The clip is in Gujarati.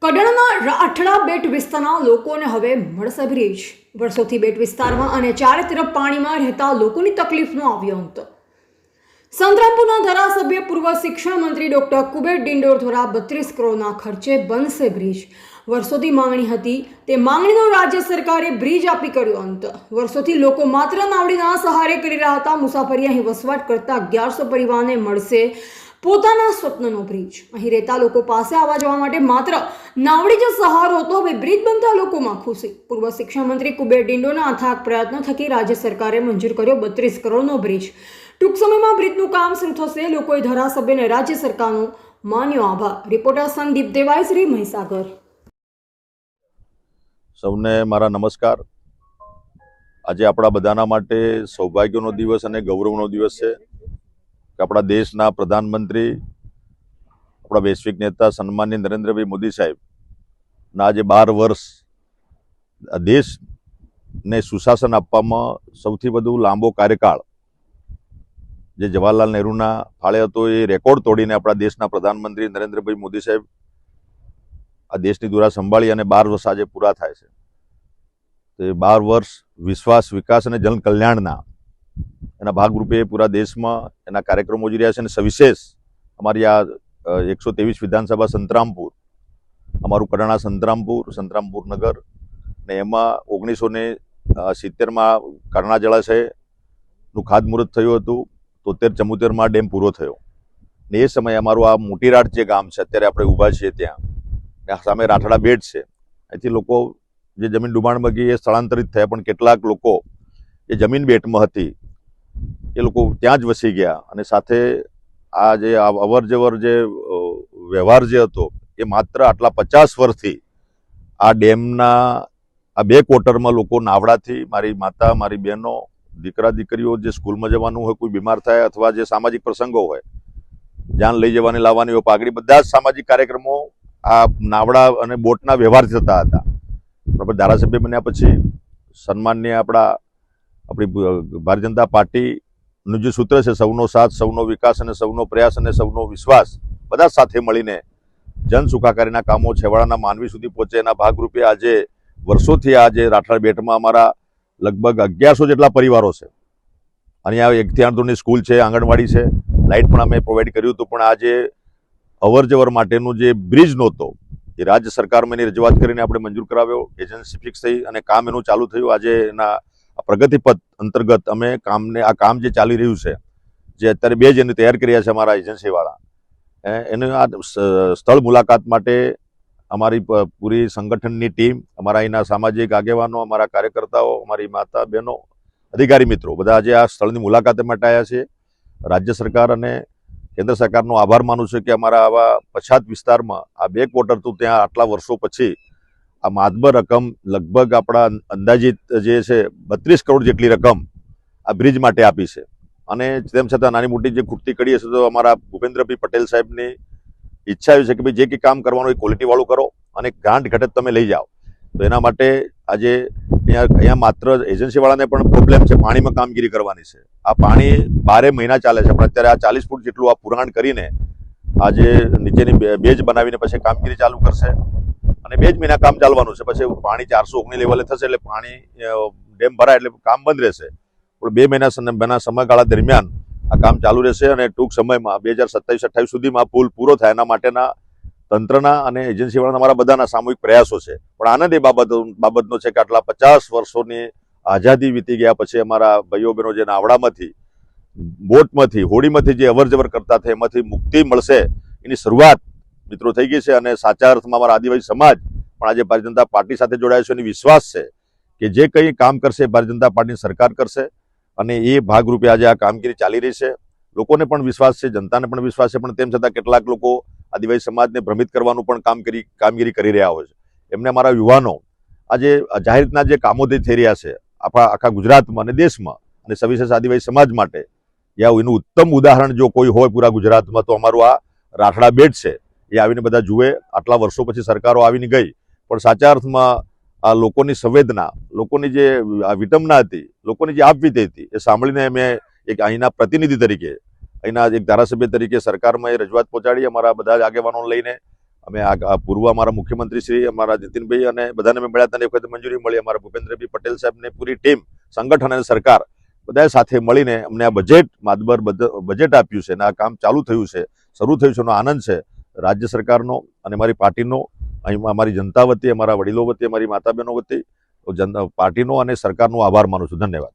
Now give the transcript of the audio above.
કડણના રાઠડા બેટ વિસ્તારના લોકોને હવે મળશે બ્રિજ। વર્ષોથી બેટ વિસ્તારમાં અને ચારે તરફ પાણીમાં રહેતા લોકોની તકલીફનો આવ્યો અંત। સંતરામપુરના ધારાસભ્ય પૂર્વ શિક્ષણ મંત્રી ડોક્ટર કુબેર ડિંડોર દ્વારા 32 કરોડના ખર્ચે બનશે બ્રિજ। વર્ષોથી માંગણી હતી, તે માંગણીનો રાજ્ય સરકારે બ્રિજ આપી કર્યો અંત। વર્ષોથી લોકો માત્ર નાવડીના સહારે કરી રહ્યા હતા મુસાફરી। અહીં વસવાટ કરતા 1100 પરિવારને મળશે પોતાના સ્વપ્નનો બ્રિજ। અહીં રહેતા લોકો પાસે આવવા જવા માટે માત્ર નાવડી જ સહારો હતો, હવે બ્રિજ બનતા લોકોમાં ખુશી। પૂર્વ શિક્ષણ મંત્રી કુબેર ડિંડોરના અથાગ પ્રયત્નો થકી રાજ્ય સરકારે મંજૂર કર્યો 32 કરોડનો બ્રિજ। ટૂંક સમયમાં બ્રિજનું કામ શરૂ થશે। લોકોએ ધારાસભ્યને રાજ્ય સરકારનો માન્યો આભાર। રિપોર્ટર સંદીપ દેવાઈ, મહીસાગર। સૌને મારા નમસ્કાર। આજે આપણા બધાના માટે સૌભાગ્યનો દિવસ અને ગૌરવનો દિવસ છે કે આપણા દેશના પ્રધાનમંત્રી, આપણા વૈશ્વિક નેતા સન્માનીય નરેન્દ્રભાઈ મોદી સાહેબના આજે 12 વર્ષ દેશને સુશાસન આપવામાં સૌથી વધુ લાંબો કાર્યકાળ જે જવાહરલાલ નહેરુના ફાળે હતો, એ રેકોર્ડ તોડીને આપણા દેશના પ્રધાનમંત્રી નરેન્દ્રભાઈ મોદી સાહેબ આ દેશની ધુરા સંભાળી અને 12 વર્ષ આજે પૂરા થાય છે। તો એ 12 વર્ષ વિશ્વાસ, વિકાસ અને જનકલ્યાણના એના ભાગરૂપે પૂરા દેશમાં એના કાર્યક્રમો યોજી રહ્યા છે। અને સવિશેષ અમારી આ 123 વિધાનસભા સંતરામપુર, અમારું કડાણા સંતરામપુર નગર, ને એમાં 1970માં કરણા જળાશયનું ખાતમુહૂર્ત થયું હતું। 73-74માં ડેમ પૂરો થયો ને એ સમયે અમારું આ મોટીરાટ જે ગામ છે, અત્યારે આપણે ઊભા છીએ ત્યાં, સામે રાઠડા બેટ છે, અહીંથી લોકો જે જમીન ડુબાણમાં ગઈ એ સ્થળાંતરિત થયા, પણ કેટલાક લોકો એ જમીન બેટમાં હતી એ લોકો ત્યાં જ વસી ગયા। અને સાથે આ જે અવર જવર જે વ્યવહાર જે હતો એ માત્ર આટલા 50 વર્ષથી આ ડેમના આ 2 ક્વાર્ટરમાં લોકો નાવડાથી, મારી માતા, મારી બહેનો, દીકરા દીકરીઓ જે સ્કૂલમાં જવાનું હોય, કોઈ બીમાર થાય અથવા જે સામાજિક પ્રસંગો હોય, જાન લઈ જવાની લાવવાની હોય, પાઘડી, બધા જ સામાજિક કાર્યક્રમો આ નાવડા અને બોટના વ્યવહારથી થતા હતા। બરાબર, ધારાસભ્ય બન્યા પછી સન્માનીય આપણી ભારતીય જનતા પાર્ટીનું જે સૂત્ર છે, સૌનો સાથ, સૌનો વિકાસ અને સૌનો પ્રયાસ અને સૌનો વિશ્વાસ, બધા સાથે મળીને જન સુખાકારીના કામો છેવાડાના માનવી સુધી પહોંચે, એના ભાગરૂપે આજે વર્ષોથી આજે રાઠડા બેટમાં અમારા લગભગ 1100 જેટલા પરિવારો છે। અહીંયા 1 થી 8 ધોરણની સ્કૂલ છે, આંગણવાડી છે, લાઇટ પણ અમે પ્રોવાઈડ કર્યું હતું। પણ આજે અવર જવર માટેનું જે બ્રિજ નહોતો એ રાજ્ય સરકારમાં એની રજૂઆત કરીને આપણે મંજૂર કરાવ્યો, એજન્સી ફિક્સ થઈ અને કામ એનું ચાલુ થયું। આજે એના પ્રગતિપથ અંતર્ગત અમે આ કામ જે ચાલી રહ્યું છે, જે અત્યારે 2 જેને તૈયાર કર્યા છે અમારા એજન્સીવાળા, એને આ સ્થળ મુલાકાત માટે અમારી પૂરી સંગઠનની ટીમ, અમારા અહીંના સામાજિક આગેવાનો, અમારા કાર્યકર્તાઓ, અમારી માતા બહેનો, અધિકારી મિત્રો બધા આજે આ સ્થળની મુલાકાતે માટે આવ્યા છે। રાજ્ય સરકાર અને કેન્દ્ર સરકારનો આભાર માનું છું કે અમારા આવા પછાત વિસ્તારમાં આ 2 ક્વાર્ટર તો ત્યાં આટલા વર્ષો પછી આ માતબર રકમ, લગભગ આપણા અંદાજિત જે છે 32 કરોડ જેટલી રકમ આ બ્રિજ માટે આપી છે। અને તેમ છતાં નાની મોટી જે ખૂટતી કડી હશે તો અમારા ભૂપેન્દ્રભાઈ પટેલ સાહેબની ઈચ્છા એવી છે કે ભાઈ જે કંઈ કામ કરવાનું એ ક્વોલિટીવાળું કરો અને ગાંઠ ઘટત તમે લઈ જાઓ। તો એના માટે આજે અહીંયા માત્ર એજન્સીવાળાને પણ પ્રોબ્લેમ છે, પાણીમાં કામગીરી કરવાની છે। આ પાણી 12 મહિના ચાલે છે, પણ અત્યારે આ 40 ફૂટ જેટલું આ પુરાણ કરીને આજે નીચેની બેજ બનાવીને પછી કામગીરી ચાલુ કરશે અને 2 જ મહિના કામ ચાલવાનું છે। પછી પાણી 419 લેવલે થશે એટલે પાણી ડેમ ભરાય એટલે કામ બંધ રહેશે, પણ 2 મહિના સમયગાળા દરમિયાન આ કામ ચાલુ રહેશે અને ટૂંક સમયમાં 2027-28 સુધીમાં આ પુલ પૂરો થાય, એના માટેના તંત્રના અને એજન્સીવાળાના અમારા બધાના સામૂહિક પ્રયાસો છે। પણ આનંદ એ બાબતનો છે કે આટલા 50 વર્ષોની આઝાદી વીતી ગયા પછી અમારા ભાઈઓ બહેનો જે નાવડામાંથી, બોટમાંથી, હોડીમાંથી જે અવર જવર કરતા હતા એમાંથી મુક્તિ મળશે, એની શરૂઆત મિત્રો થઈ ગઈ છે। અને સાચા અર્થમાં અમારા આદિવાસી સમાજ પણ આજે ભારતીય જનતા પાર્ટી સાથે જોડાયો છે, એની વિશ્વાસ છે કે જે કંઈ કામ કરશે ભારતીય જનતા પાર્ટીની સરકાર કરશે અને એ ભાગરૂપે આજે આ કામગીરી ચાલી રહી છે। લોકોને પણ વિશ્વાસ છે, જનતાને પણ વિશ્વાસ છે, પણ તેમ છતાં કેટલાક લોકો આદિવાસી સમાજને ભ્રમિત કરવાનું પણ કામગીરી કરી રહ્યા હોય છે। એમને અમારા યુવાનો આજે જાહેર રીતના જે કામો થઈ રહ્યા છે આખા ગુજરાતમાં અને દેશમાં અને સવિશેષ આદિવાસી સમાજ માટે, એનું ઉત્તમ ઉદાહરણ જો કોઈ હોય પૂરા ગુજરાતમાં તો અમારું આ રાઠડા બેટ છે। એ આવીને બધા જુએ। આટલા વર્ષો પછી સરકારો આવીને ગઈ, પણ સાચા અર્થમાં આ લોકોની સંવેદના, લોકોની જે વિટંબના હતી, લોકોની જે આપવીતી હતી, એ સાંભળીને મેં એક અહીંના પ્રતિનિધિ તરીકે, અહીંના એક ધારાસભ્ય તરીકે સરકારમાં એ રજૂઆત પહોંચાડી। અમારા બધા જ આગેવાનોને લઈને અમે આ પૂર્વ અમારા મુખ્યમંત્રી શ્રી અમારા નીતિનભાઈ અને બધાને મેં મળ્યા હતા, એ વખતે મંજૂરી મળી. અમારા ભૂપેન્દ્રભાઈ પટેલ સાહેબને પૂરી ટીમ, સંગઠન અને સરકાર બધાએ સાથે મળીને અમને આ માતબર બજેટ આપ્યું છે અને આ કામ ચાલુ થયું છે, શરૂ થયું છે એનો આનંદ છે રાજ્ય સરકારનો અને મારી પાર્ટીનો. અહીં અમારી જનતા વતી, અમારા વડીલો વતી, અમારી માતા બહેનો વતી પાર્ટીનો અને સરકારનો આભાર માનું છું. ધન્યવાદ.